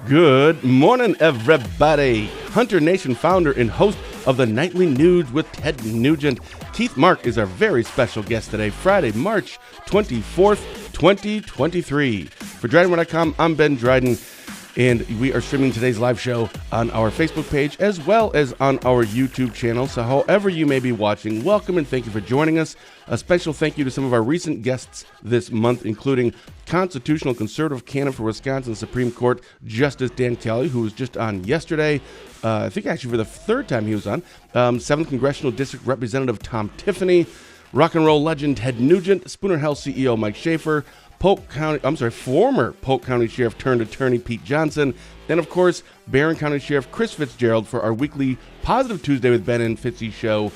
Good morning, everybody. Hunter Nation founder and host of the Nightly Nuge with Ted Nugent. Keith Mark is our very special guest today, Friday, March 24th, 2023. For DrydenWire.com, I'm Ben Dryden, and we are streaming today's live show on our Facebook page as well as on our YouTube channel. So however you may be watching, welcome and thank you for joining us. A special thank you to some of our recent guests this month, including constitutional conservative candidate for Wisconsin Supreme Court Justice Dan Kelly, who was just on yesterday. I think actually for the third time he was on. 7th Congressional District Representative Tom Tiffany, rock and roll legend Ted Nugent, Spooner Health CEO Mike Schaefer, former Polk County Sheriff turned attorney Pete Johnson, and of course, Barron County Sheriff Chris Fitzgerald for our weekly Positive Tuesday with Ben and Fitzy show.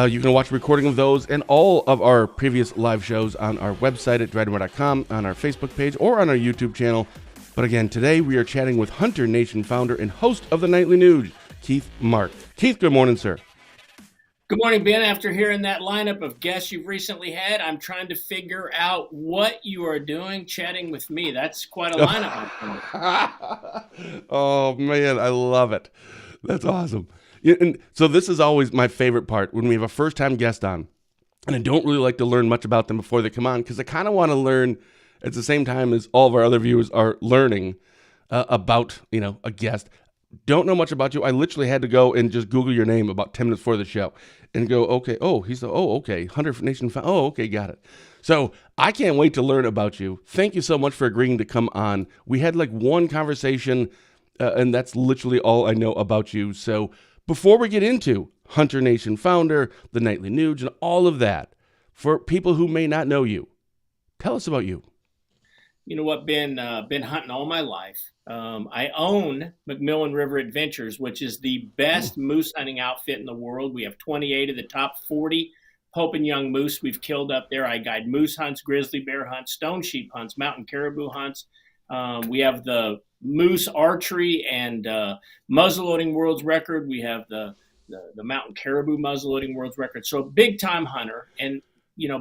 You can watch a recording of those and all of our previous live shows on our website at DrydenWire.com, on our Facebook page, or on our YouTube channel. But again, today we are chatting with Hunter Nation founder and host of the Nightly Nuge, Keith Mark. Keith, good morning, sir. Good morning, Ben. After hearing that lineup of guests you've recently had, I'm trying to figure out what you are doing chatting with me. That's quite a lineup. Oh, man, I love it. That's awesome. And so this is always my favorite part when we have a first-time guest on, and I don't really like to learn much about them before they come on because I kind of want to learn at the same time as all of our other viewers are learning about, a guest. Don't know much about you. I literally had to go and just Google your name about 10 minutes before the show and go, okay, okay, Hunter Nation, okay, got it. So I can't wait to learn about you. Thank you so much for agreeing to come on. We had like one conversation, and that's literally all I know about you. So before we get into Hunter Nation founder, the Nightly Nuge, and all of that, for people who may not know you, tell us about you. You know what, Ben? Been hunting all my life. I own McMillan River Adventures, which is the best moose hunting outfit in the world. We have 28 of the top 40 Pope and Young moose we've killed up there. I guide moose hunts, grizzly bear hunts, stone sheep hunts, mountain caribou hunts. We have the moose archery and muzzleloading world's record. We have the mountain caribou muzzleloading world's record. So big time hunter, and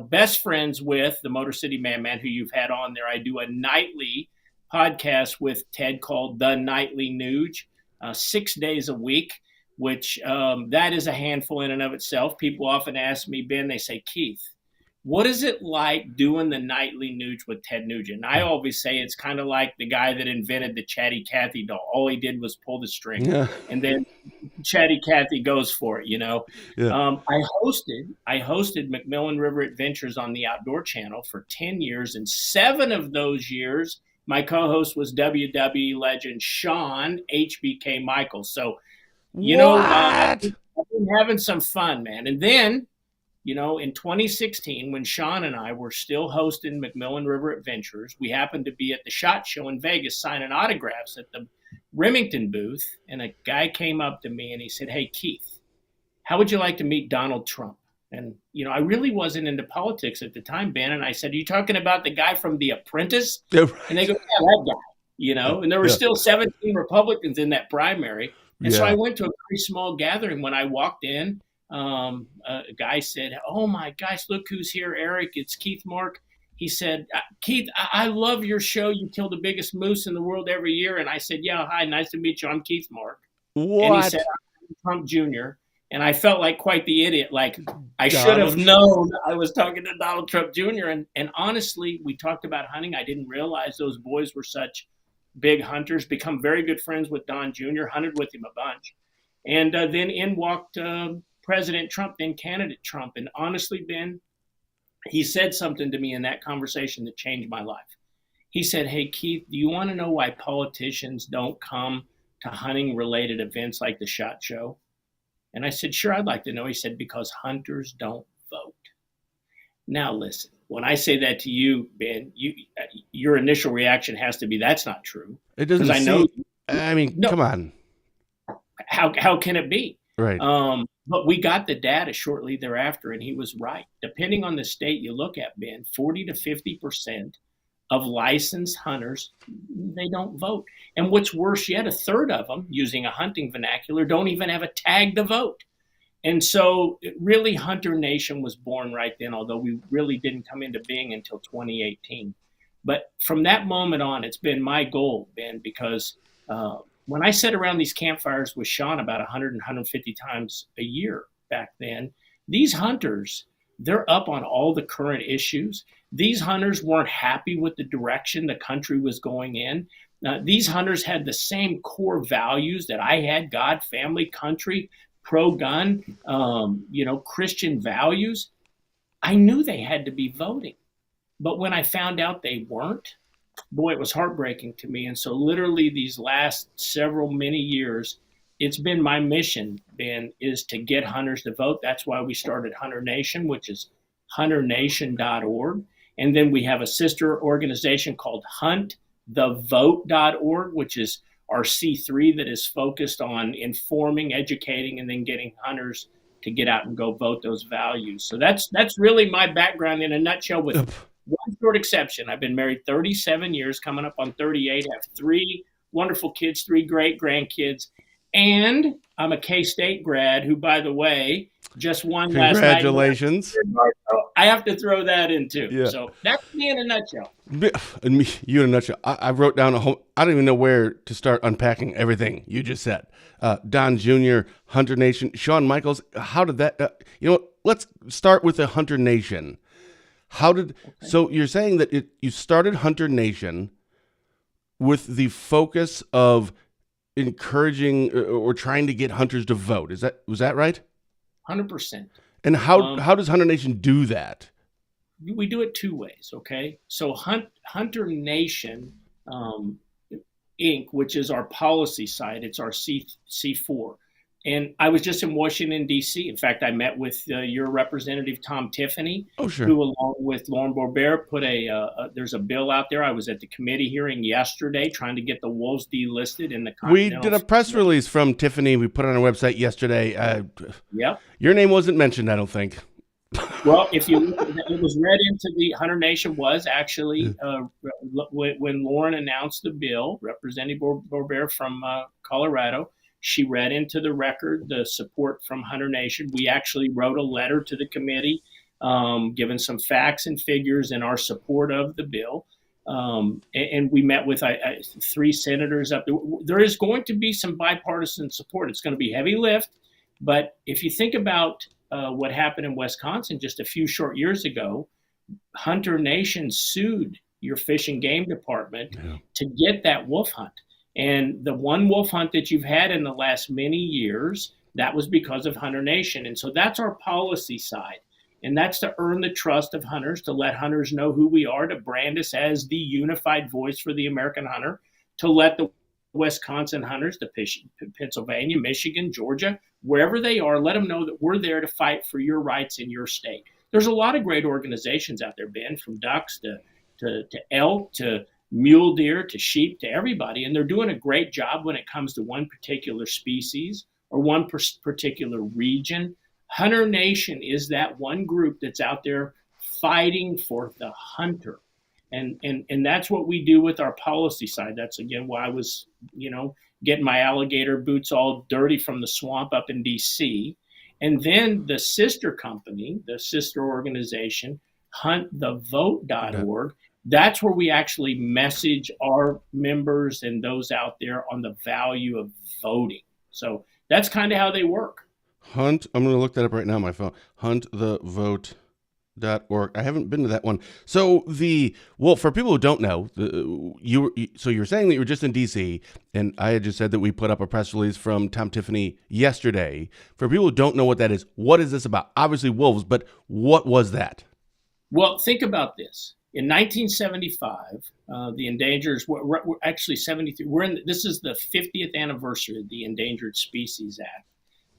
best friends with the Motor City Man, who you've had on there. I do a nightly podcast with Ted called The Nightly Nuge, 6 days a week, which that is a handful in and of itself. People often ask me, Ben, they say, Keith, what is it like doing the Nightly Nuge with Ted Nugent? And I always say it's kind of like the guy that invented the Chatty Cathy doll. All he did was pull the string, and then Chatty Cathy goes for it, Yeah. I hosted McMillan River Adventures on the Outdoor Channel for 10 years, and 7 of those years, my co-host was WWE legend Shawn HBK Michaels. So, I've been having some fun, man. And then, in 2016, when Shawn and I were still hosting McMillan River Adventures, we happened to be at the SHOT Show in Vegas signing autographs at the Remington booth, and a guy came up to me and he said, hey, Keith, how would you like to meet Donald Trump? And, I really wasn't into politics at the time, Ben, and I said, are you talking about the guy from The Apprentice? Yeah, right. And they go, yeah, that guy, and there were still 17 Republicans in that primary. And so I went to a pretty small gathering. When I walked in, a guy said, oh my gosh, look who's here, Eric, it's Keith Mark. He said, Keith, I love your show. You kill the biggest moose in the world every year. And I said, yeah, hi, nice to meet you. I'm Keith Mark. What? And he said, I'm Trump Jr. And I felt like quite the idiot. Like I should have known I was talking to Donald Trump Jr. And honestly, we talked about hunting. I didn't realize those boys were such big hunters, become very good friends with Don Jr., hunted with him a bunch. And then in walked President Trump, then candidate Trump. And honestly, Ben, he said something to me in that conversation that changed my life. He said, hey, Keith, do you want to know why politicians don't come to hunting-related events like the SHOT Show? And I said, sure, I'd like to know. He said, because hunters don't vote. Now, listen, when I say that to you, Ben, your initial reaction has to be, that's not true. It doesn't seem, come on. How can it be? Right. But we got the data shortly thereafter, and he was right. Depending on the state you look at, Ben, 40 to 50% of licensed hunters, they don't vote. And what's worse yet, a third of them, using a hunting vernacular, don't even have a tag to vote. And so really Hunter Nation was born right then, although we really didn't come into being until 2018. But from that moment on, it's been my goal, Ben, because When I sat around these campfires with Sean about 100 and 150 times a year back then, these hunters, they're up on all the current issues. These hunters weren't happy with the direction the country was going in. These hunters had the same core values that I had: God, family, country, pro-gun, Christian values. I knew they had to be voting. But when I found out they weren't, boy, it was heartbreaking to me. And so, literally, these last many years, it's been my mission, Ben, is to get hunters to vote. That's why we started Hunter Nation, which is hunternation.org. And then we have a sister organization called huntthevote.org, which is our C3 that is focused on informing, educating, and then getting hunters to get out and go vote those values. So that's really my background in a nutshell, with one short exception. I've been married 37 years, coming up on 38, have 3 wonderful kids, 3 great grandkids, and I'm a K-State grad who, by the way, just won last night. Congratulations. I have to throw that in too. Yeah. So that's me in a nutshell. You in a nutshell. I wrote down I don't even know where to start unpacking everything you just said. Don Jr., Hunter Nation, Shawn Michaels. How did that, let's start with the Hunter Nation. So you're saying that you started Hunter Nation with the focus of encouraging or trying to get hunters to vote. Was that right? 100%. And how does Hunter Nation do that? We do it 2 ways, okay? So Hunter Nation Inc., which is our policy site, it's our C4. And I was just in Washington, D.C. In fact, I met with your representative, Tom Tiffany, who, along with Lauren Borbert, put there's a bill out there. I was at the committee hearing yesterday trying to get the wolves delisted in the continental. We did a press release from Tiffany. We put it on our website yesterday. Yep. Your name wasn't mentioned, I don't think. Well, if you look, it was read into the Hunter Nation was actually when Lauren announced the bill, Representative Borbert from Colorado. She read into the record the support from Hunter Nation. We actually wrote a letter to the committee, giving some facts and figures in our support of the bill. And we met with 3 senators up there. There is going to be some bipartisan support. It's going to be heavy lift. But if you think about what happened in Wisconsin just a few short years ago, Hunter Nation sued your Fish and Game Department to get that wolf hunt. And the one wolf hunt that you've had in the last many years, that was because of Hunter Nation. And so that's our policy side. And that's to earn the trust of hunters, to let hunters know who we are, to brand us as the unified voice for the American hunter, to let the Wisconsin hunters, the Pennsylvania, Michigan, Georgia, wherever they are, let them know that we're there to fight for your rights in your state. There's a lot of great organizations out there, Ben, from ducks to elk to mule deer to sheep to everybody, and they're doing a great job when it comes to one particular species or one particular region. Hunter Nation is that one group that's out there fighting for the hunter. And that's what we do with our policy side. That's, again, why I was, getting my alligator boots all dirty from the swamp up in D.C. And then the sister company, the sister organization, huntthevote.org, that's where we actually message our members and those out there on the value of voting. So that's kind of how they work. I'm going to look that up right now on my phone. Huntthevote.org. I haven't been to that one. So for people who don't know, you're saying that you were just in D.C., and I had just said that we put up a press release from Tom Tiffany yesterday. For people who don't know what that is, what is this about? Obviously wolves, but what was that? Well, think about this. In 1975, the endangered, we're actually 73. This is the 50th anniversary of the Endangered Species Act.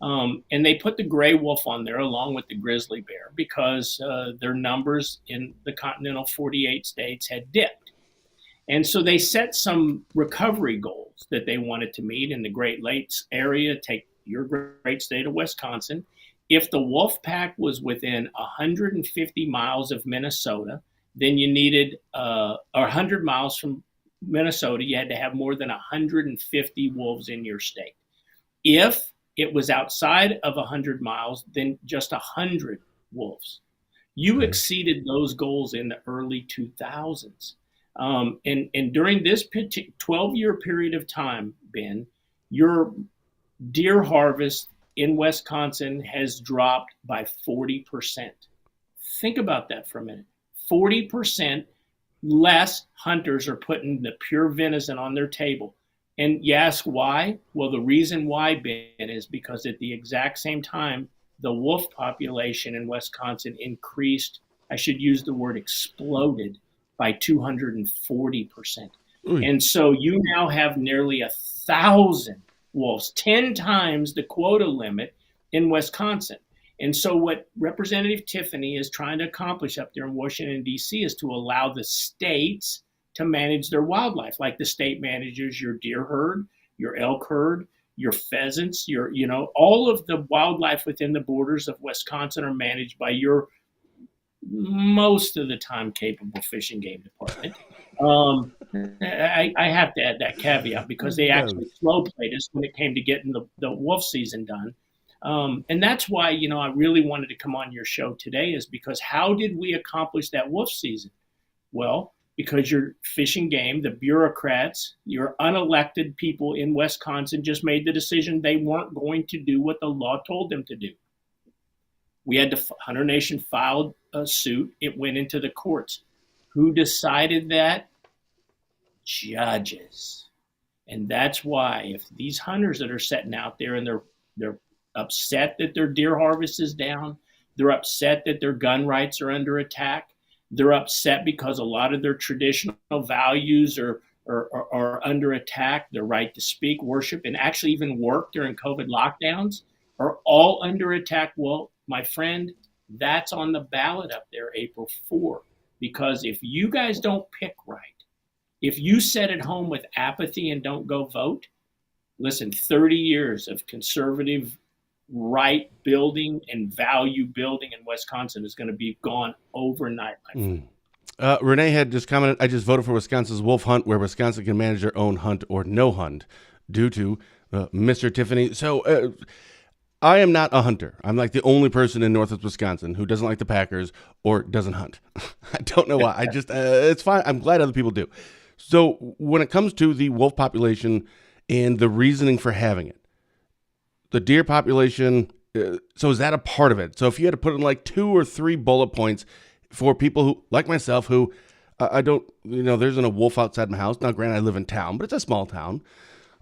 And they put the gray wolf on there along with the grizzly bear because their numbers in the continental 48 states had dipped. And so they set some recovery goals that they wanted to meet in the Great Lakes area. Take your great state of Wisconsin. If the wolf pack was within 150 miles of Minnesota, then you needed, or 100 miles from Minnesota, you had to have more than 150 wolves in your state. If it was outside of 100 miles, then just 100 wolves. You exceeded those goals in the early 2000s. And during this 12-year period of time, Ben, your deer harvest in Wisconsin has dropped by 40%. Think about that for a minute. 40% less hunters are putting the pure venison on their table. And you ask why? Well, the reason why, Ben, is because at the exact same time, the wolf population in Wisconsin increased, I should use the word exploded, by 240%. Ooh. And so you now have nearly 1,000 wolves, 10 times the quota limit in Wisconsin. And so what Representative Tiffany is trying to accomplish up there in Washington, D.C. is to allow the states to manage their wildlife, like the state manages your deer herd, your elk herd, your pheasants, all of the wildlife within the borders of Wisconsin are managed by your most of the time capable Fish and Game Department. I have to add that caveat because they actually slow played us when it came to getting the wolf season done. And that's why, I really wanted to come on your show today, is because how did we accomplish that wolf season? Well, because your Fish and Game, the bureaucrats, your unelected people in Wisconsin just made the decision they weren't going to do what the law told them to do. We had Hunter Nation filed a suit. It went into the courts. Who decided that? Judges. And that's why if these hunters that are sitting out there and they're upset that their deer harvest is down, they're upset that their gun rights are under attack, they're upset because a lot of their traditional values are under attack, their right to speak, worship, and actually even work during COVID lockdowns are all under attack. Well, my friend, that's on the ballot up there April 4. Because if you guys don't pick right, if you sit at home with apathy and don't go vote, listen, 30 years of conservative right building and value building in Wisconsin is going to be gone overnight, my friend. Renee had just commented, I just voted for Wisconsin's wolf hunt where Wisconsin can manage their own hunt or no hunt due to Mr. Tiffany. So I am not a hunter. I'm like the only person in Northwest Wisconsin who doesn't like the Packers or doesn't hunt. I don't know why. I just, it's fine. I'm glad other people do. So when it comes to the wolf population and the reasoning for having it, the deer population, so is that a part of it? So if you had to put in like 2 or 3 bullet points for people who, like myself, who I don't, there isn't a wolf outside my house. Now, granted, I live in town, but it's a small town.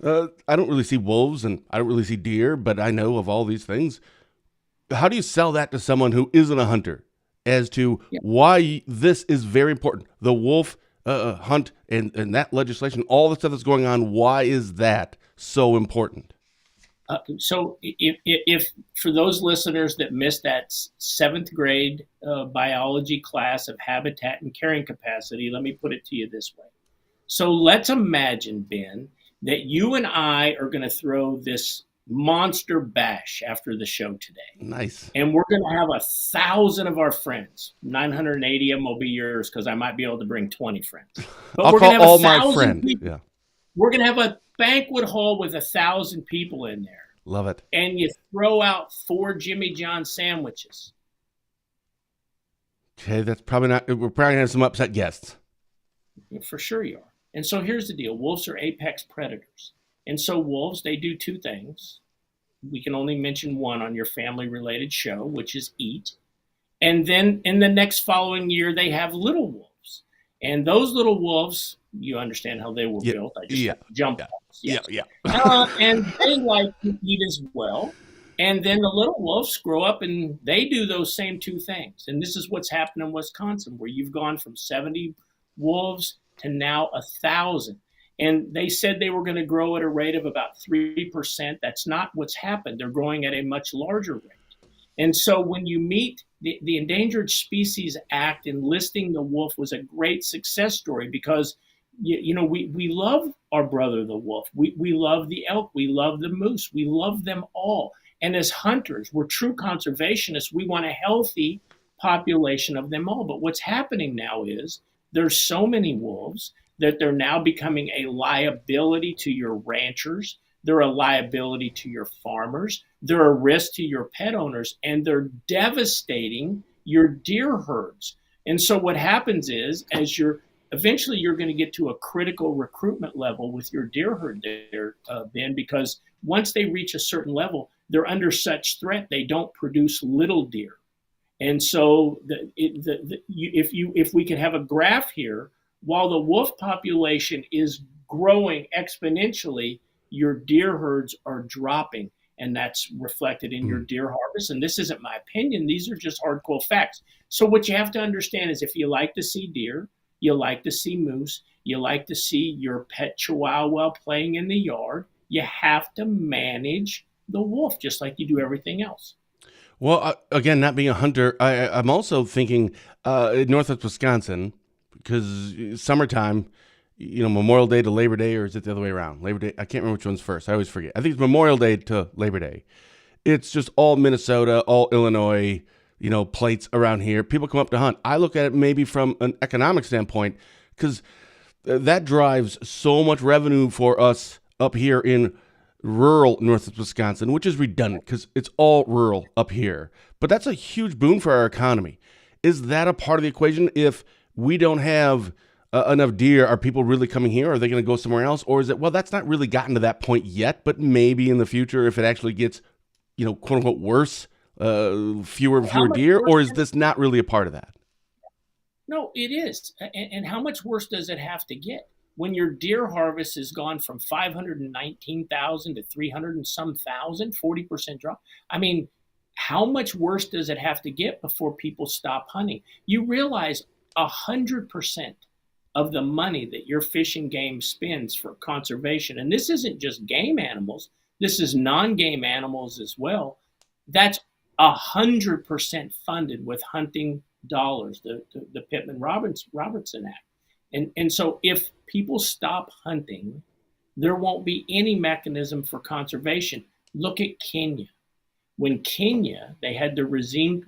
I don't really see wolves and I don't really see deer, but I know of all these things. How do you sell that to someone who isn't a hunter as to why this is very important? The wolf hunt and that legislation, all the stuff that's going on, why is that so important? So if for those listeners that missed that 7th grade biology class of habitat and carrying capacity, let me put it to you this way. So let's imagine, Ben, that you and I are going to throw this monster bash after the show today. Nice. And we're going to have 1,000 of our friends. 980 of them will be yours because I might be able to bring 20 friends. But I'll we're call going to have all my friends. Yeah. We're going to have a banquet hall with 1,000 people in there. Love it. And you throw out 4 Jimmy John sandwiches. Okay, that's probably not, we're probably going to have some upset guests. For sure you are. And so here's the deal. Wolves are apex predators. And so wolves, they do 2 things. We can only mention one on your family-related show, which is eat. And then in the next following year, they have little wolves. And those little wolves, you understand how they were built. I just jumped off. Yes. And they like to eat as well. And then the little wolves grow up and they do those same 2 things. And this is what's happened in Wisconsin, where you've gone from 70 wolves to now 1,000. And they said they were going to grow at a rate of about 3%. That's not what's happened. They're growing at a much larger rate. And so when you meet the Endangered Species Act, enlisting the wolf was a great success story because, we love our brother, the wolf. We love the elk. We love the moose. We love them all. And as hunters, we're true conservationists. We want a healthy population of them all. But what's happening now is there's so many wolves that they're now becoming a liability to your ranchers. They're a liability to your farmers. They're a risk to your pet owners, and they're devastating your deer herds. And so what happens is, as your eventually you're going to get to a critical recruitment level with your deer herd there, Ben, because once they reach a certain level, they're under such threat they don't produce little deer. And so if we could have a graph here, while the wolf population is growing exponentially, your deer herds are dropping. And that's reflected in your deer harvest. And this isn't my opinion. These are just hardcore facts. So what you have to understand is if you like to see deer, you like to see moose, you like to see your pet chihuahua playing in the yard, you have to manage the wolf just like you do everything else. Well, again, not being a hunter, I'm also thinking northwest Wisconsin, because summertime, Memorial Day to Labor Day, or is it the other way around? Labor Day, I can't remember which one's first. I always forget. I think it's Memorial Day to Labor Day. It's just all Minnesota, all Illinois, plates around here. People come up to hunt. I look at it maybe from an economic standpoint, because that drives so much revenue for us up here in rural northwest Wisconsin, which is redundant because it's all rural up here. But that's a huge boon for our economy. Is that a part of the equation? If we don't have enough deer, are people really coming here? Are they going to go somewhere else? Or is it, well, that's not really gotten to that point yet, but maybe in the future, if it actually gets, quote unquote, worse, fewer and fewer deer, or is this not really a part of that? No, it is. And how much worse does it have to get? When your deer harvest has gone from 519,000 to 300 and some thousand, 40% drop. I mean, how much worse does it have to get before people stop hunting? You realize 100% of the money that your Fish and Game spends for conservation, and this isn't just game animals, this is non-game animals as well, that's 100% funded with hunting dollars, the Pittman-Robertson Act. And so if people stop hunting, there won't be any mechanism for conservation. Look at Kenya. When Kenya, they had the regime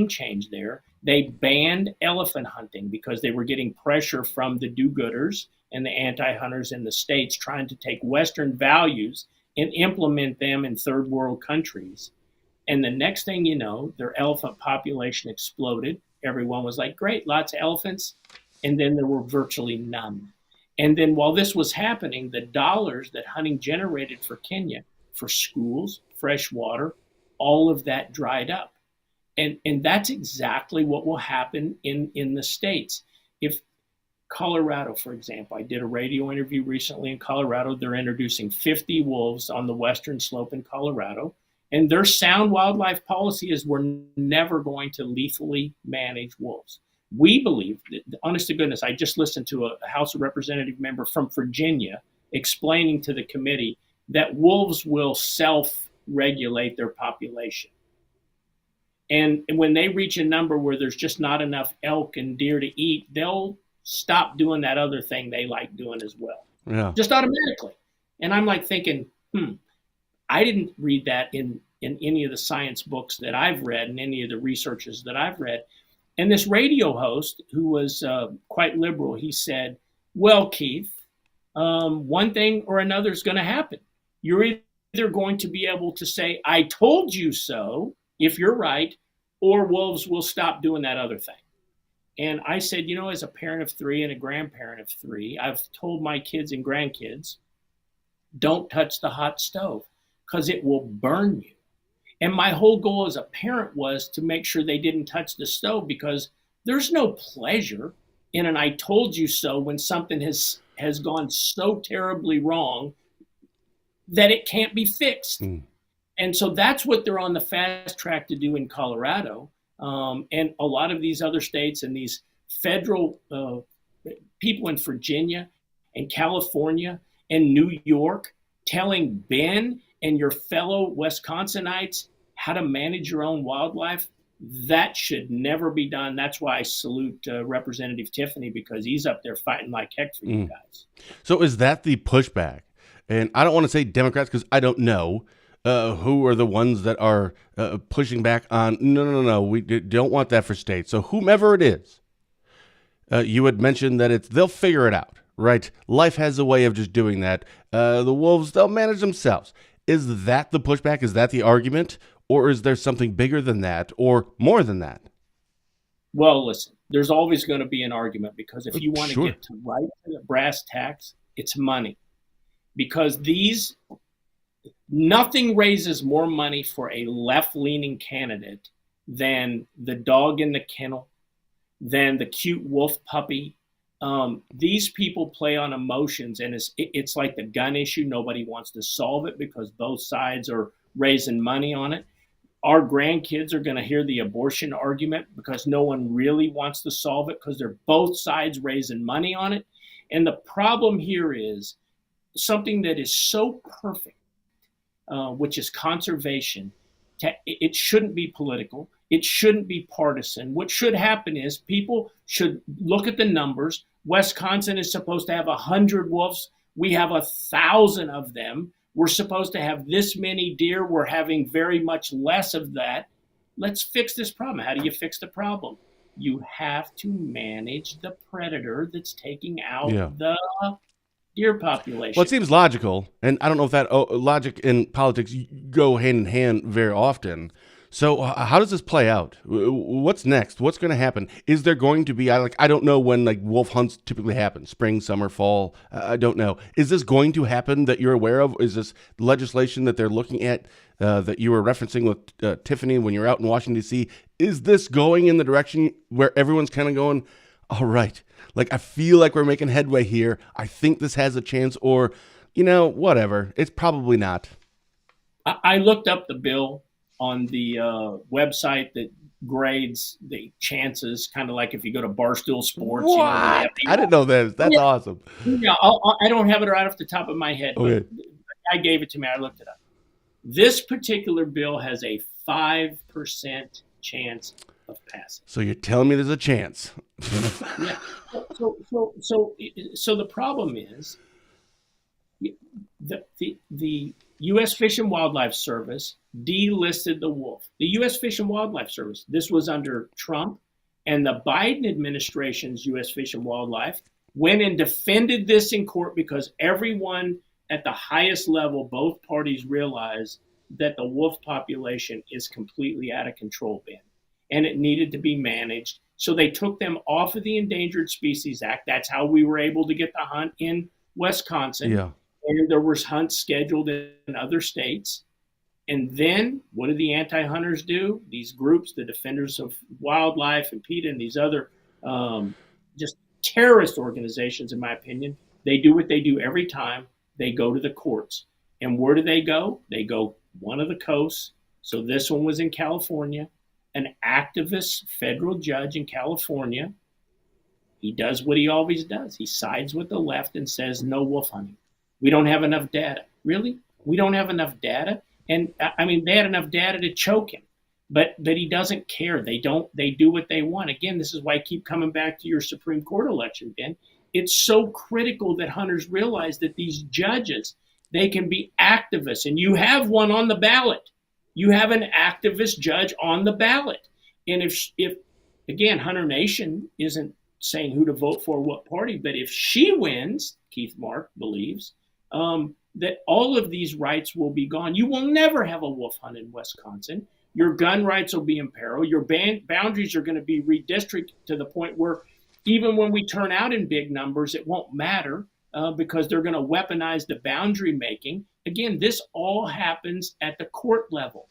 change there, they banned elephant hunting because they were getting pressure from the do-gooders and the anti-hunters in the States trying to take Western values and implement them in third world countries. And the next thing you know, their elephant population exploded. Everyone was like, great, lots of elephants. And then there were virtually none. And then while this was happening, the dollars that hunting generated for Kenya, for schools, fresh water, all of that dried up. And that's exactly what will happen in the States. If Colorado, for example, I did a radio interview recently in Colorado. They're introducing 50 wolves on the western slope in Colorado. And their sound wildlife policy is we're never going to lethally manage wolves. We believe, honest to goodness, I just listened to a House of Representative member from Virginia explaining to the committee that wolves will self-regulate their population. And when they reach a number where there's just not enough elk and deer to eat, they'll stop doing that other thing they like doing as well. Yeah. Just automatically. And I'm like thinking, I didn't read that in any of the science books that I've read and any of the researches that I've read. And this radio host, who was quite liberal, he said, well, Keith, one thing or another is going to happen. You're either going to be able to say, I told you so, if you're right, or wolves will stop doing that other thing. And I said, as a parent of 3 and a grandparent of 3, I've told my kids and grandkids, don't touch the hot stove because it will burn you. And my whole goal as a parent was to make sure they didn't touch the stove, because there's no pleasure in an I told you so when something has gone so terribly wrong that it can't be fixed. And so that's what they're on the fast track to do in Colorado. And a lot of these other states and these federal people in Virginia and California and New York telling Ben and your fellow Wisconsinites how to manage your own wildlife, that should never be done. That's why I salute Representative Tiffany, because he's up there fighting like heck for you guys. So is that the pushback? And I don't want to say Democrats because I don't know who are the ones that are pushing back on, no, we don't want that for states. So whomever it is, you had mentioned that they'll figure it out, right? Life has a way of just doing that. The wolves, they'll manage themselves. Is that the pushback? Is that the argument? Or is there something bigger than that or more than that? Well, listen, there's always going to be an argument, because if you want to Sure. get to right to the brass tacks, it's money. Because nothing raises more money for a left-leaning candidate than the dog in the kennel, than the cute wolf puppy. These people play on emotions, and it's like the gun issue. Nobody wants to solve it because both sides are raising money on it. Our grandkids are going to hear the abortion argument because no one really wants to solve it, because they're both sides raising money on it. And the problem here is something that is so perfect, which is conservation. It shouldn't be political. It shouldn't be partisan. What should happen is people should look at the numbers. Wisconsin is supposed to have 100 wolves. We have 1,000 of them. We're supposed to have this many deer. We're having very much less of that. Let's fix this problem. How do you fix the problem? You have to manage the predator that's taking out the deer population. Well, it seems logical, and I don't know if that logic and politics go hand in hand very often. So how does this play out? What's next? What's going to happen? Is there going to be, I don't know when wolf hunts typically happen, spring, summer, fall. I don't know. Is this going to happen that you're aware of? Is this legislation that they're looking at that you were referencing with Tiffany when you're out in Washington, D.C.? Is this going in the direction where everyone's kind of going, all right, I feel like we're making headway here. I think this has a chance, or, whatever. It's probably not. I looked up the bill on the website that grades the chances, kind of like if you go to Barstool Sports. What? I didn't know that. That's awesome. Yeah, I don't have it right off the top of my head, but the guy gave it to me. I looked it up. This particular bill has a 5% chance of passing. So you're telling me there's a chance? Yeah. So the problem is the U.S. Fish and Wildlife Service delisted the wolf. The U.S. Fish and Wildlife Service, this was under Trump, and the Biden administration's U.S. Fish and Wildlife went and defended this in court, because everyone at the highest level, both parties, realized that the wolf population is completely out of control, Ben, and it needed to be managed. So they took them off of the Endangered Species Act. That's how we were able to get the hunt in Wisconsin. Yeah. And there was hunts scheduled in other states. And then what do the anti-hunters do? These groups, the Defenders of Wildlife and PETA and these other just terrorist organizations, in my opinion, they do what they do every time. They go to the courts. And where do they go? They go one of the coasts. So this one was in California. An activist federal judge in California, he does what he always does. He sides with the left and says no wolf hunting. We don't have enough data. Really? We don't have enough data? And I mean, they had enough data to choke him, but he doesn't care. They do what they want. Again, this is why I keep coming back to your Supreme Court election, Ben. It's so critical that hunters realize that these judges, they can be activists, and you have one on the ballot. You have an activist judge on the ballot. And if again, Hunter Nation isn't saying who to vote for, what party, but if she wins, Keith Mark believes, that all of these rights will be gone. You will never have a wolf hunt in Wisconsin. Your gun rights will be in peril. Your boundaries are going to be redistricted to the point where even when we turn out in big numbers, it won't matter because they're going to weaponize the boundary making. Again, this all happens at the court level.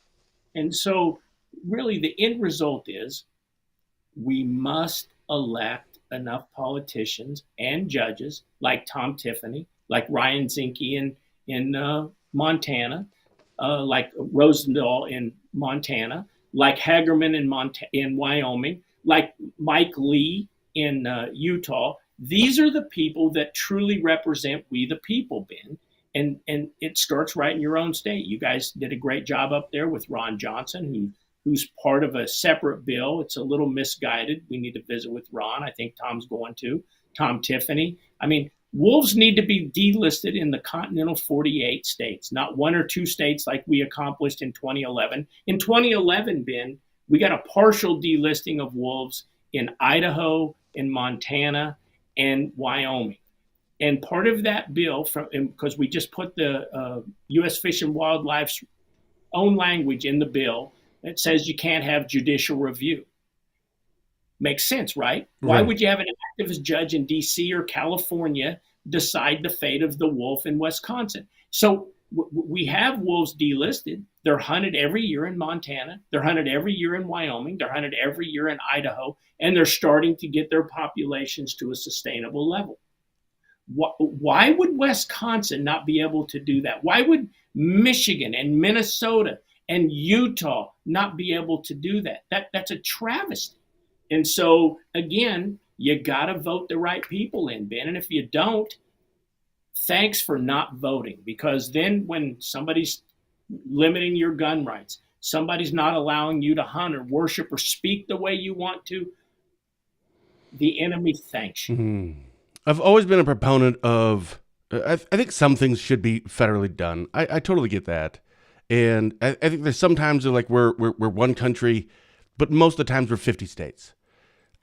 And so really the end result is we must elect enough politicians and judges like Tom Tiffany, like Ryan Zinke in Montana, like Rosendahl in Montana, like Hagerman in Wyoming, like Mike Lee in Utah. These are the people that truly represent we the people, Ben. And it starts right in your own state. You guys did a great job up there with Ron Johnson, who's part of a separate bill. It's a little misguided. We need to visit with Ron. I think Tom's going to. Tom Tiffany. I mean, wolves need to be delisted in the continental 48 states, not one or two states like we accomplished in 2011. In 2011, Ben, we got a partial delisting of wolves in Idaho, in Montana, and Wyoming. And part of that bill, because we just put the U.S. Fish and Wildlife's own language in the bill, it says you can't have judicial review. Makes sense, right? Why Right. would you have an activist judge in DC or California decide the fate of the wolf in Wisconsin? So we have wolves delisted. They're hunted every year in Montana. They're hunted every year in Wyoming. They're hunted every year in Idaho. And they're starting to get their populations to a sustainable level. Why would Wisconsin not be able to do that? Why would Michigan and Minnesota and Utah not be able to do that? That's a travesty. And so, again, you got to vote the right people in, Ben. And if you don't, thanks for not voting. Because then when somebody's limiting your gun rights, somebody's not allowing you to hunt or worship or speak the way you want to, the enemy thanks you. Mm. I've always been a proponent of. I think some things should be federally done. I totally get that, and I think there's sometimes like we're one country, but most of the times we're 50 states.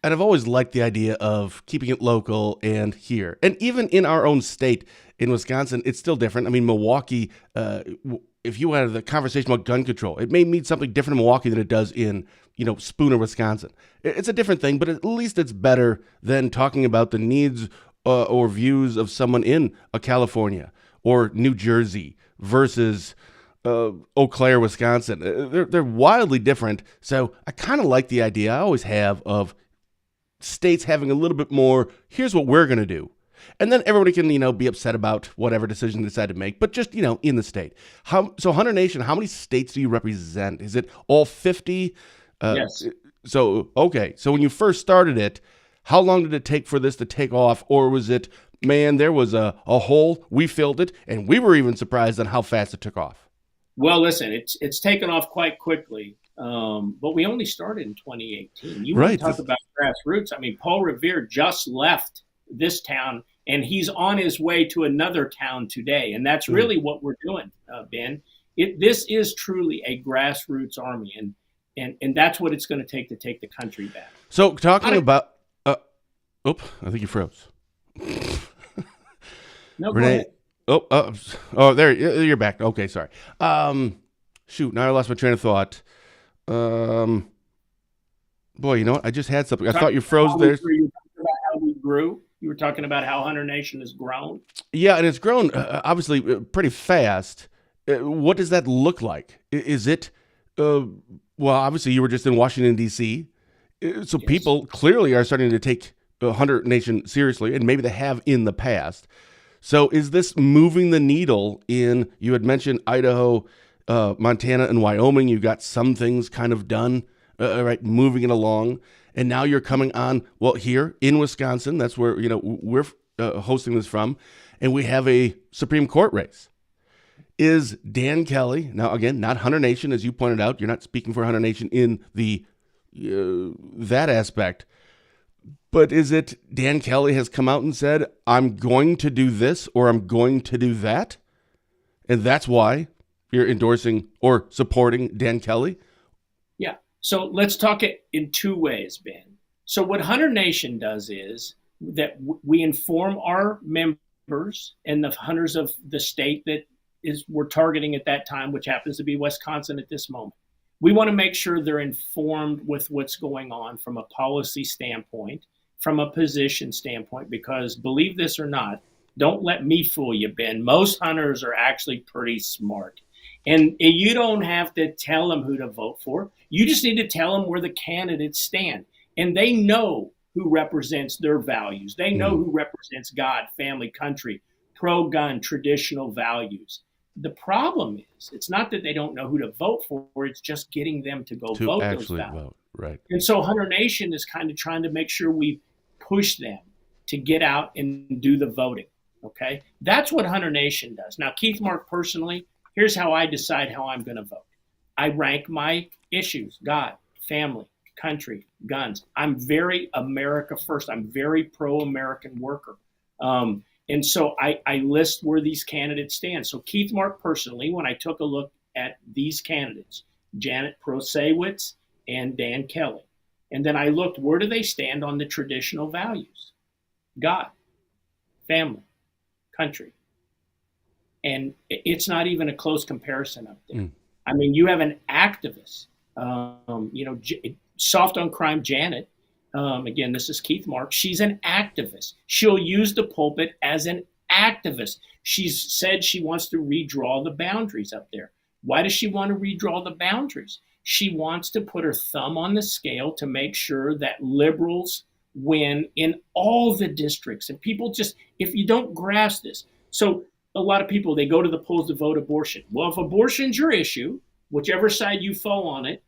And I've always liked the idea of keeping it local and here. And even in our own state, in Wisconsin, it's still different. I mean, Milwaukee, if you had the conversation about gun control, it may mean something different in Milwaukee than it does in, Spooner, Wisconsin. It's a different thing, but at least it's better than talking about the needs or views of someone in California or New Jersey versus Eau Claire, Wisconsin. They're wildly different. So I kind of like the idea I always have of states having a little bit more, here's what we're going to do. And then everybody can, be upset about whatever decision they decide to make, but just, in the state. So Hunter Nation, how many states do you represent? Is it all 50? Yes. So, okay. So when you first started it, how long did it take for this to take off? Or was it, man, there was a hole, we filled it, and we were even surprised on how fast it took off? Well, listen, it's taken off quite quickly. But we only started in 2018. You want Right. to talk about grassroots? I mean, Paul Revere just left this town, and he's on his way to another town today. And that's really what we're doing, Ben. This is truly a grassroots army, and that's what it's going to take the country back. So talking about, I think you froze. No, Renee. There you're back. Okay, sorry. Shoot, now I lost my train of thought. Boy, you know what? I just had something. I thought you froze there. You were talking about how we grew. You were talking about how Hunter Nation has grown. Yeah, and it's grown obviously pretty fast. What does that look like? Is it? Well, obviously you were just in Washington D.C., so Yes. people clearly are starting to take Hunter Nation seriously, and maybe they have in the past. So is this moving the needle in, you had mentioned Idaho, Montana, and Wyoming. You got some things kind of done, right, moving it along. And now you're coming on, well, here in Wisconsin, that's where, we're hosting this from, and we have a Supreme Court race. Is Dan Kelly, now again, not Hunter Nation, as you pointed out, you're not speaking for Hunter Nation in the that aspect, but is it Dan Kelly has come out and said, I'm going to do this or I'm going to do that? And that's why you're endorsing or supporting Dan Kelly? Yeah. So let's talk it in two ways, Ben. So what Hunter Nation does is that we inform our members and the hunters of the state that we're targeting at that time, which happens to be Wisconsin at this moment. We want to make sure they're informed with what's going on from a policy standpoint, from a position standpoint, because believe this or not, don't let me fool you, Ben. Most hunters are actually pretty smart. And you don't have to tell them who to vote for. You just need to tell them where the candidates stand. And they know who represents their values. They know who represents God, family, country, pro-gun, traditional values. The problem is, it's not that they don't know who to vote for, it's just getting them to go vote those values. Vote, right. And so Hunter Nation is kind of trying to make sure we push them to get out and do the voting, okay? That's what Hunter Nation does. Now, Keith Mark personally, here's how I decide how I'm going to vote. I rank my issues: God, family, country, guns. I'm very America first. I'm very pro-American worker. And so I list where these candidates stand. So Keith Mark personally, when I took a look at these candidates, Janet Prosewitz and Dan Kelly, and then I looked, where do they stand on the traditional values? God, family, country. And it's not even a close comparison up there. I mean, you have an activist, soft on crime Janet, again, this is Keith Mark. She's an activist. She'll use the pulpit as an activist. She's said she wants to redraw the boundaries up there. Why does she want to redraw the boundaries? She wants to put her thumb on the scale to make sure that liberals win in all the districts. And people just, if you don't grasp this, so a lot of people, they go to the polls to vote abortion. Well, if abortion's your issue, whichever side you fall on it,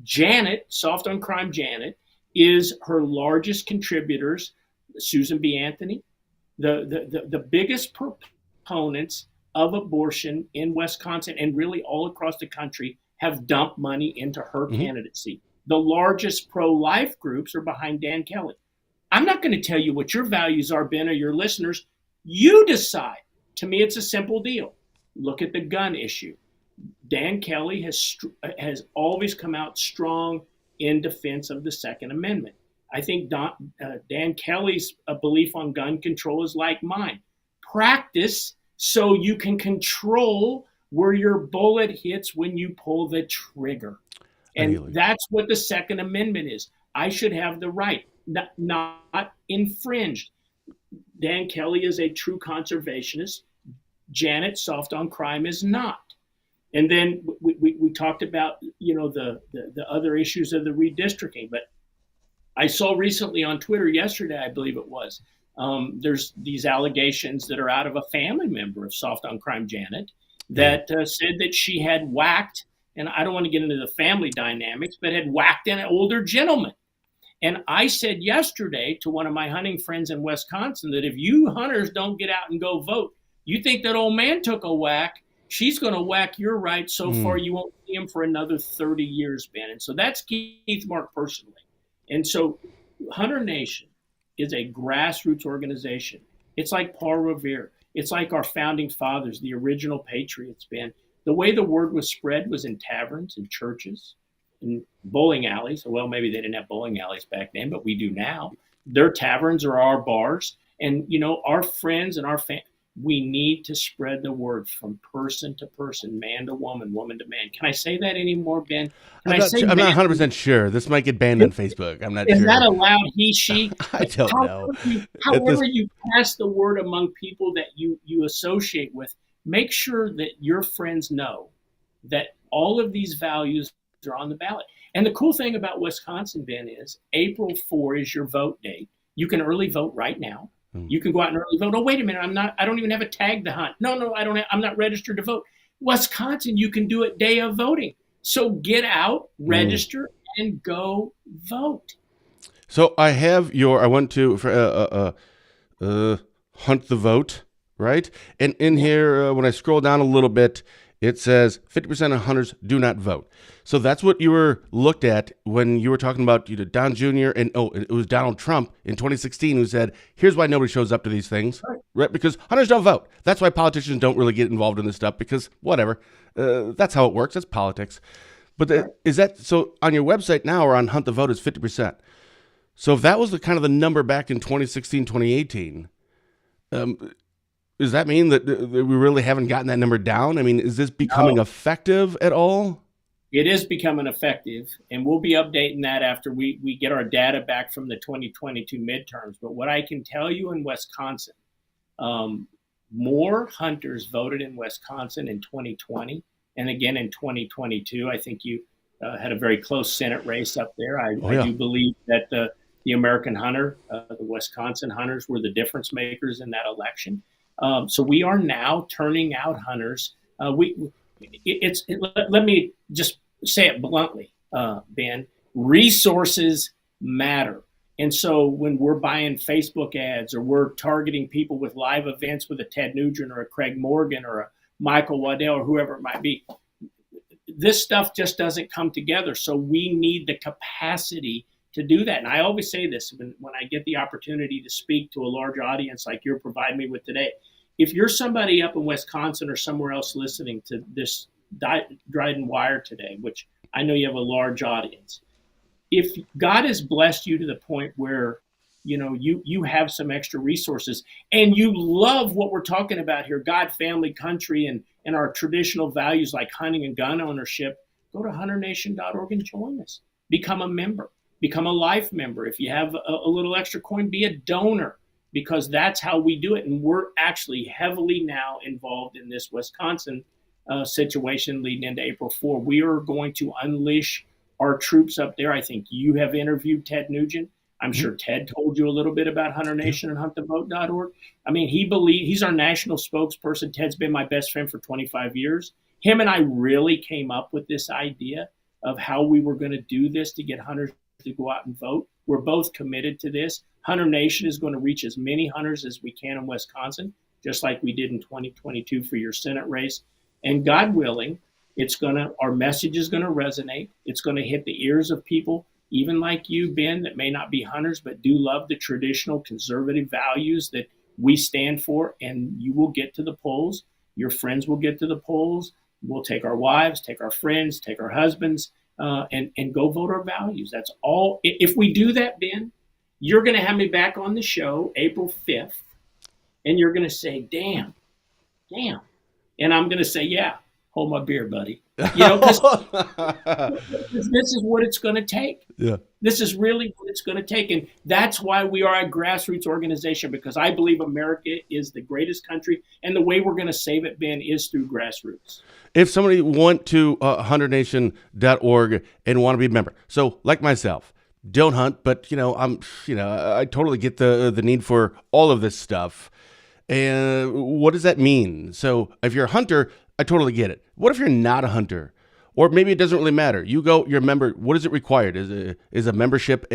Janet, Soft on Crime Janet, is her largest contributors, Susan B. Anthony, the biggest proponents of abortion in Wisconsin and really all across the country have dumped money into her candidacy. The largest pro-life groups are behind Dan Kelly. I'm not going to tell you what your values are, Ben, or your listeners. You decide. To me, it's a simple deal. Look at the gun issue. Dan Kelly has always come out strong in defense of the Second Amendment. I think Dan Kelly's belief on gun control is like mine. Practice so you can control where your bullet hits when you pull the trigger. And that's what the Second Amendment is. I should have the right, not infringed. Dan Kelly is a true conservationist. Janet, soft on crime, is not. And then we talked about, the other issues of the redistricting. But I saw recently on Twitter yesterday, I believe it was, there's these allegations that are out of a family member of soft on crime Janet that said that she had whacked, and I don't want to get into the family dynamics, but had whacked an older gentleman. And I said yesterday to one of my hunting friends in Wisconsin that if you hunters don't get out and go vote, you think that old man took a whack, she's going to whack your right so far you won't see him for another 30 years, Ben. And so that's Keith Mark personally. And so Hunter Nation is a grassroots organization. It's like Paul Revere. It's like our founding fathers, the original patriots, Ben. The way the word was spread was in taverns and churches and bowling alleys. Well, maybe they didn't have bowling alleys back then, but we do now. Their taverns are our bars. And, our friends and our family, we need to spread the word from person to person, man to woman, woman to man. Can I say that anymore, Ben? I'm not 100% sure. This might get banned on Facebook. I'm not sure. Is that allowed, he, she? I don't know. However you pass the word among people that you associate with, make sure that your friends know that all of these values are on the ballot. And the cool thing about Wisconsin, Ben, is April 4 is your vote date. You can early vote right now. You can go out and early vote. Oh, wait a minute. I don't even have a tag to hunt. No, I'm not registered to vote. Wisconsin, you can do it day of voting. So get out, register, and go vote. So I went to Hunt the Vote, right? And in here, when I scroll down a little bit, it says 50% of hunters do not vote. So that's what you were looked at when you were talking about Don Jr. and it was Donald Trump in 2016 who said, here's why nobody shows up to these things, right? Because hunters don't vote. That's why politicians don't really get involved in this stuff because whatever. That's how it works. That's politics. But is that so on your website now or on Hunt the Vote is 50%? So if that was the kind of the number back in 2016, 2018, does that mean that we really haven't gotten that number down? I mean, is this becoming effective at all? It is becoming effective, and we'll be updating that after we get our data back from the 2022 midterms. But what I can tell you in Wisconsin, more hunters voted in Wisconsin in 2020 and again in 2022. I think you had a very close Senate race up there. I do believe that the American hunter, the Wisconsin hunters were the difference makers in that election. So we are now turning out hunters. Let me just say it bluntly, Ben. Resources matter. And so when we're buying Facebook ads or we're targeting people with live events with a Ted Nugent or a Craig Morgan or a Michael Waddell or whoever it might be, this stuff just doesn't come together. So we need the capacity to do that. And I always say this when I get the opportunity to speak to a large audience like you're providing me with today. If you're somebody up in Wisconsin or somewhere else listening to this DrydenWire today, which I know you have a large audience, if God has blessed you to the point where you have some extra resources and you love what we're talking about here, God, family, country, and our traditional values like hunting and gun ownership, go to hunternation.org and join us. Become a member. become a life member. If you have a little extra coin, be a donor, because that's how we do it. And we're actually heavily now involved in this Wisconsin situation leading into April 4. We are going to unleash our troops up there. I think you have interviewed Ted Nugent. I'm sure Ted told you a little bit about Hunter Nation and HuntTheVote.org. I mean, he's our national spokesperson. Ted's been my best friend for 25 years. Him and I really came up with this idea of how we were going to do this to get hunters to go out and vote. We're both committed to this. Hunter Nation is going to reach as many hunters as we can in Wisconsin, just like we did in 2022 for your Senate race. And God willing, our message is going to resonate. It's going to hit the ears of people, even like you, Ben, that may not be hunters, but do love the traditional conservative values that we stand for. And you will get to the polls. Your friends will get to the polls. We'll take our wives, take our friends, take our husbands, and go vote our values. That's all. If we do that, Ben, you're going to have me back on the show April 5th, and you're going to say, damn. And I'm going to say, yeah, hold my beer, buddy. Because this is what it's going to take. Yeah. This is really what it's going to take. And that's why we are a grassroots organization, because I believe America is the greatest country. And the way we're going to save it, Ben, is through grassroots. If somebody went to HunterNation.org and want to be a member, so like myself, don't hunt, but I totally get the need for all of this stuff. And what does that mean? So if you're a hunter, I totally get it. What if you're not a hunter? Or maybe it doesn't really matter. You're a member. What is it required? Is a membership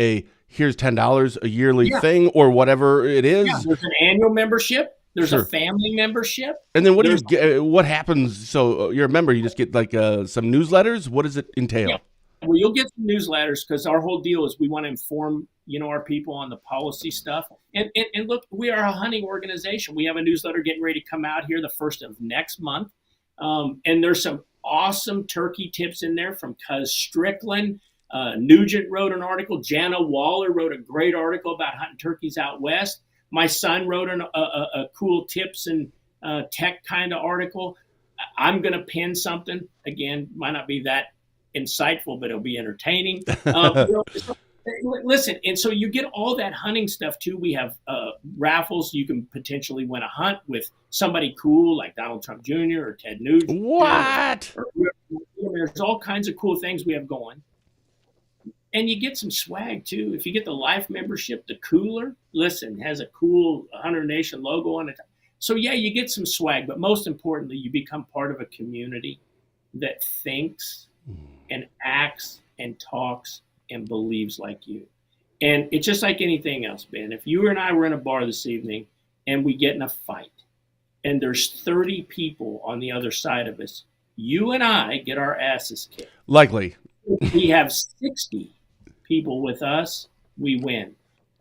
here's $10 a yearly thing, or whatever it is? Yeah, there's an annual membership. There's a family membership. And then what happens? So you're a member, you just get like some newsletters. What does it entail? Yeah. Well, you'll get some newsletters, because our whole deal is we want to inform, our people on the policy stuff. And look, we are a hunting organization. We have a newsletter getting ready to come out here the 1st of next month. And there's some awesome turkey tips in there from Cuz Strickland. Nugent wrote an article. Jana Waller wrote a great article about hunting turkeys out west. My son wrote a cool tips and tech kind of article. I'm going to pin something. Again, might not be that insightful, but it'll be entertaining. Listen, and so you get all that hunting stuff too. We have raffles. You can potentially win a hunt with somebody cool like Donald Trump Jr. or Ted Nugent. What? There's all kinds of cool things we have going. And you get some swag too. If you get the life membership, the cooler, has a cool Hunter Nation logo on it. So yeah, you get some swag, but most importantly, you become part of a community that thinks and acts and talks and believes like you. And it's just like anything else, Ben. If you and I were in a bar this evening and we get in a fight and there's 30 people on the other side of us, you and I get our asses kicked. Likely. If we have 60 people with us, we win.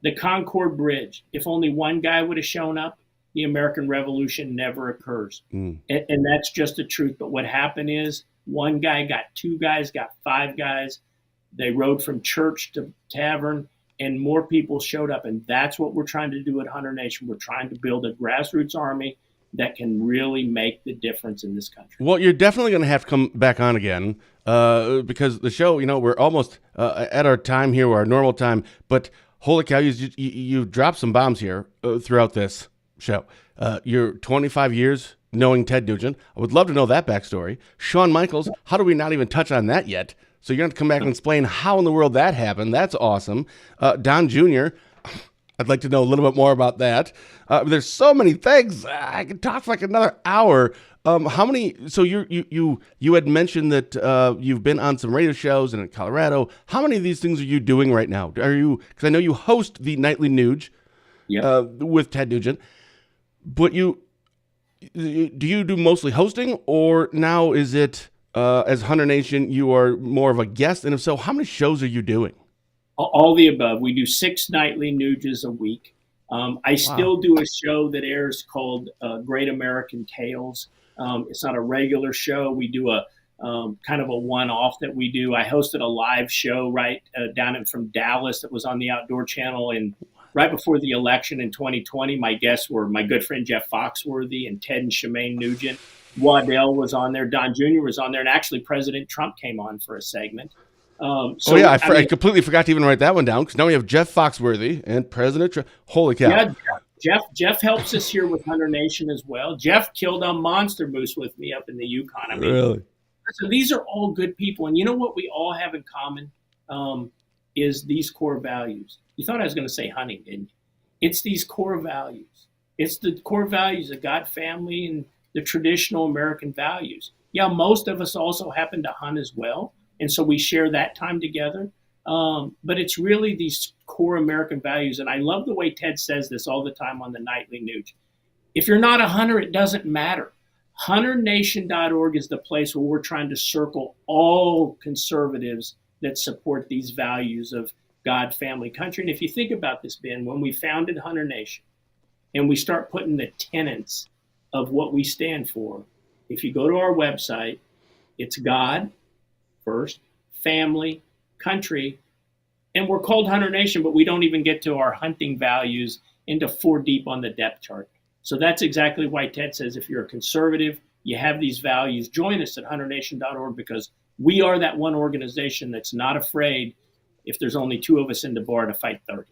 The Concord Bridge, if only one guy would have shown up, the American Revolution never occurs. And that's just the truth. But what happened is one guy got 2 guys, got 5 guys. They rode from church to tavern, and more people showed up. And that's what we're trying to do at Hunter Nation. We're trying to build a grassroots army that can really make the difference in this country. Well, you're definitely going to have to come back on again because the show, we're almost at our time here, our normal time. But holy cow, you dropped some bombs here throughout this show. You're 25 years knowing Ted Nugent. I would love to know that backstory. Shawn Michaels, how do we not even touch on that yet? So you're going to come back and explain how in the world that happened. That's awesome. Don Jr., I'd like to know a little bit more about that. There's so many things. I could talk for like another hour. How many? So you had mentioned that you've been on some radio shows and in Colorado. How many of these things are you doing right now? Are you? Because I know you host the nightly Nuge with Ted Nugent. But do you do mostly hosting, or now is it as Hunter Nation you are more of a guest? And if so, how many shows are you doing? All the above. We do 6 nightly Nuges a week. I still do a show that airs called Great American Tales. It's not a regular show. We do a kind of a one-off that we do. I hosted a live show down from Dallas that was on the Outdoor Channel. And right before the election in 2020, my guests were my good friend Jeff Foxworthy and Ted and Shemaine Nugent. Waddell was on there. Don Jr. was on there. And actually, President Trump came on for a segment. So, I completely forgot to even write that one down because now we have Jeff Foxworthy and President Trump. Holy cow. Yeah, Jeff helps us here with Hunter Nation as well. Jeff killed a monster moose with me up in the Yukon. I mean, really? So these are all good people. And you know what we all have in common is these core values. You thought I was going to say hunting, didn't you? It's these core values. It's the core values of God, family, and the traditional American values. Yeah, most of us also happen to hunt as well. And so we share that time together. But it's really these core American values. And I love the way Ted says this all the time on the Nightly Nuge. If you're not a hunter, it doesn't matter. HunterNation.org is the place where we're trying to circle all conservatives that support these values of God, family, country. And if you think about this, Ben, when we founded Hunter Nation and we start putting the tenets of what we stand for, if you go to our website, it's God first, family, country, and we're called Hunter Nation, but we don't even get to our hunting values into 4 deep on the depth chart. So that's exactly why Ted says if you're a conservative, you have these values, join us at HunterNation.org because we are that one organization that's not afraid if there's only 2 of us in the bar to fight 30.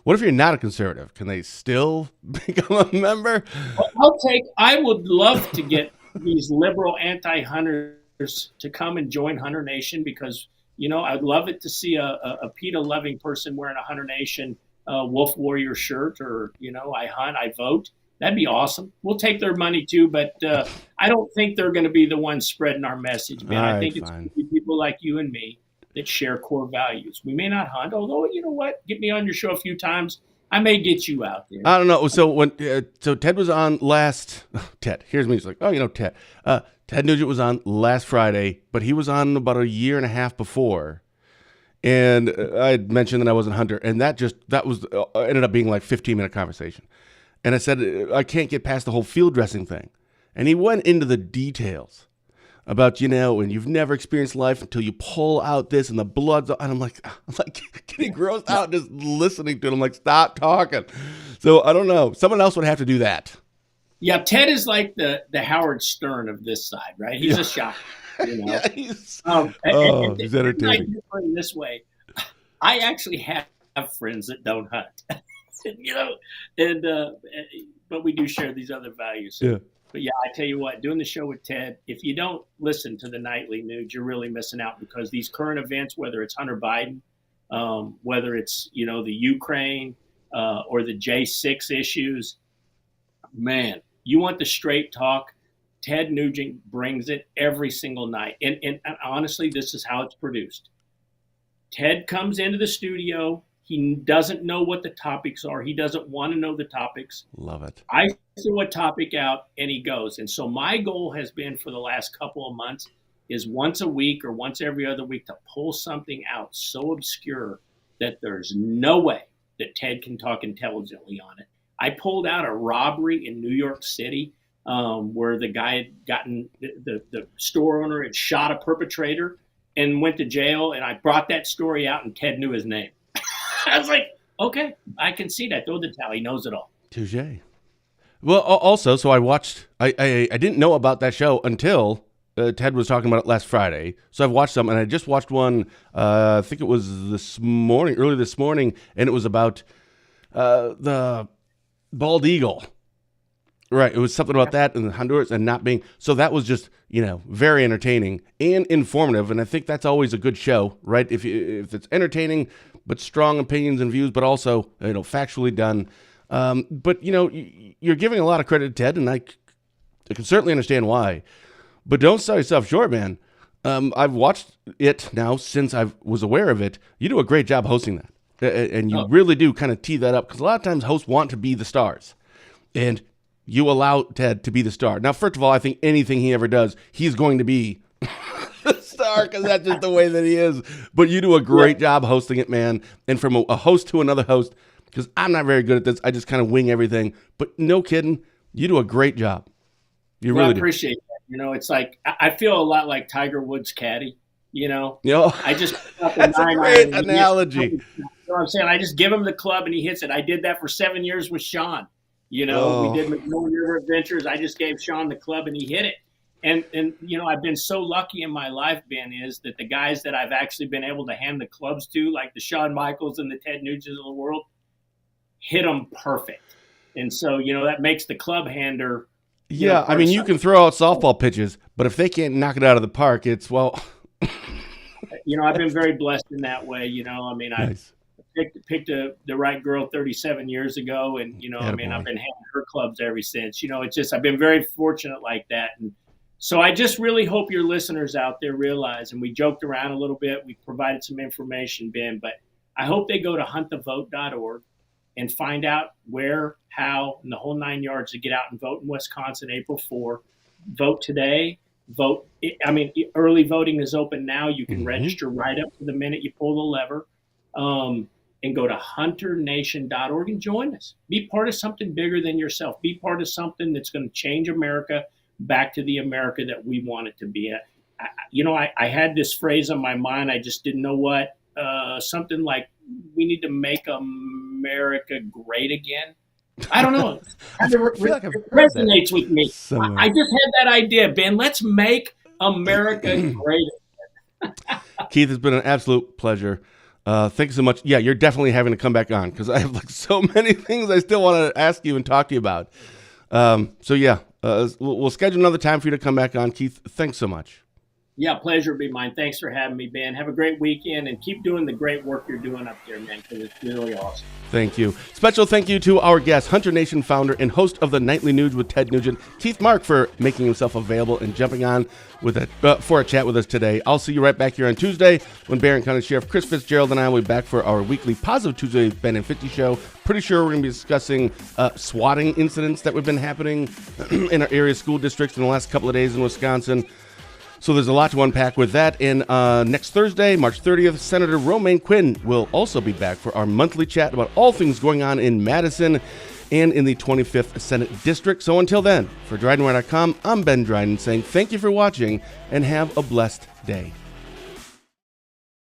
What if you're not a conservative? Can they still become a member? I would love to get these liberal anti-hunters to come and join Hunter Nation because, you know, I'd love it to see a PETA-loving person wearing a Hunter Nation Wolf Warrior shirt or, you know, I hunt, I vote. That'd be awesome. We'll take their money too, but I don't think they're going to be the ones spreading our message, man. I think it's going to be people like you and me that share core values. We may not hunt, although, you know what? Get me on your show a few times. I may get you out there. I don't know. So when Ted was on last, Ted, here's me. He's like, oh, you know, Ted. Ted Nugent was on last Friday, but he was on about a year and a half before. And I had mentioned that I wasn't a hunter, and that was ended up being like 15-minute conversation. And I said, I can't get past the whole field dressing thing. And he went into the details about, you know, and you've never experienced life until you pull out this and the blood's, and I'm like getting grossed out just listening to it. I'm like, stop talking. So I don't know. Someone else would have to do that. Yeah, Ted is like the Howard Stern of this side, right? He's a shocker. You know? Yeah, he's entertaining. This way, I actually have friends that don't hunt, you know, and but we do share these other values. Yeah. But yeah, I tell you what, doing the show with Ted, if you don't listen to the Nightly Nuge, you're really missing out because these current events, whether it's Hunter Biden, whether it's, you know, the Ukraine or the J6 issues, man, you want the straight talk. Ted Nugent brings it every single night. And honestly, this is how it's produced. Ted comes into the studio. He doesn't know what the topics are. He doesn't want to know the topics. Love it. I throw a topic out and he goes. And so my goal has been for the last couple of months is once a week or once every other week to pull something out so obscure that there's no way that Ted can talk intelligently on it. I pulled out a robbery in New York City where the guy had gotten the store owner had shot a perpetrator and went to jail. And I brought that story out and Ted knew his name. I was like, okay, I can see that. Throw the towel. He knows it all. Touche. Well, also, so I watched, I didn't know about that show until Ted was talking about it last Friday. So I've watched some, and I just watched one, I think it was early this morning, and it was about the bald eagle. Right. It was something about that in Honduras and not being, so that was just, you know, very entertaining and informative. And I think that's always a good show, right? If it's entertaining, but strong opinions and views, but also, you know, factually done. But, you know, you're giving a lot of credit to Ted, and I can certainly understand why. But don't sell yourself short, man. I've watched it now since I was aware of it. You do a great job hosting that. And you really do kind of tee that up, because a lot of times hosts want to be the stars. And you allow Ted to be the star. Now, first of all, I think anything he ever does, he's going to be the star because that's just the way that he is. But you do a great job hosting it, man. And from a host to another host, because I'm not very good at this. I just kind of wing everything. But no kidding, you do a great job. You really do. I appreciate that. You know, it's like I feel a lot like Tiger Woods' caddy. You know, I just that's a great analogy. You know what I'm saying? I just give him the club and he hits it. I did that for 7 years with Sean. You know, we did McMillan River Adventures. I just gave Sean the club and he hit it. And I've been so lucky in my life, Ben, is that the guys that I've actually been able to hand the clubs to, like the Shawn Michaels and the Ted Nugents of the world, hit them perfect. And so, that makes the club hander. Yeah, I mean, you can throw out softball pitches, but if they can't knock it out of the park, it's, well. I've been very blessed in that way. Nice. I picked the right girl 37 years ago, and I've been handing her clubs ever since. It's just I've been very fortunate like that, and so I just really hope your listeners out there realize. And we joked around a little bit, we provided some information, Ben, but I hope they go to huntthevote.org and find out where, how, and the whole 9 yards to get out and vote in Wisconsin, April 4. Vote today. Vote. I mean, early voting is open now. You can register right up to the minute you pull the lever. And go to hunternation.org and join us. Be part of something bigger than yourself. Be part of something that's going to change America back to the America that we want it to be. I had this phrase on my mind. I just didn't know what. Something like, we need to make America great again. I don't know. It resonates with me. I just had that idea, Ben. Let's make America great again. Keith, it's been an absolute pleasure. Thanks so much. Yeah, you're definitely having to come back on because I have so many things I still want to ask you and talk to you about. We'll schedule another time for you to come back on. Keith, thanks so much. Yeah, pleasure will be mine. Thanks for having me, Ben. Have a great weekend and keep doing the great work you're doing up there, man, because it's really awesome. Thank you. Special thank you to our guest, Hunter Nation founder and host of the Nightly Nuge with Ted Nugent, Keith Mark, for making himself available and jumping on for a chat with us today. I'll see you right back here on Tuesday when Barron County Sheriff Chris Fitzgerald and I will be back for our weekly Positive Tuesday Ben and 50 show. Pretty sure we're going to be discussing swatting incidents that have been happening in our area school districts in the last couple of days in Wisconsin. So there's a lot to unpack with that. And next Thursday, March 30th, Senator Romaine Quinn will also be back for our monthly chat about all things going on in Madison and in the 25th Senate District. So until then, for DrydenWire.com, I'm Ben Dryden saying thank you for watching and have a blessed day.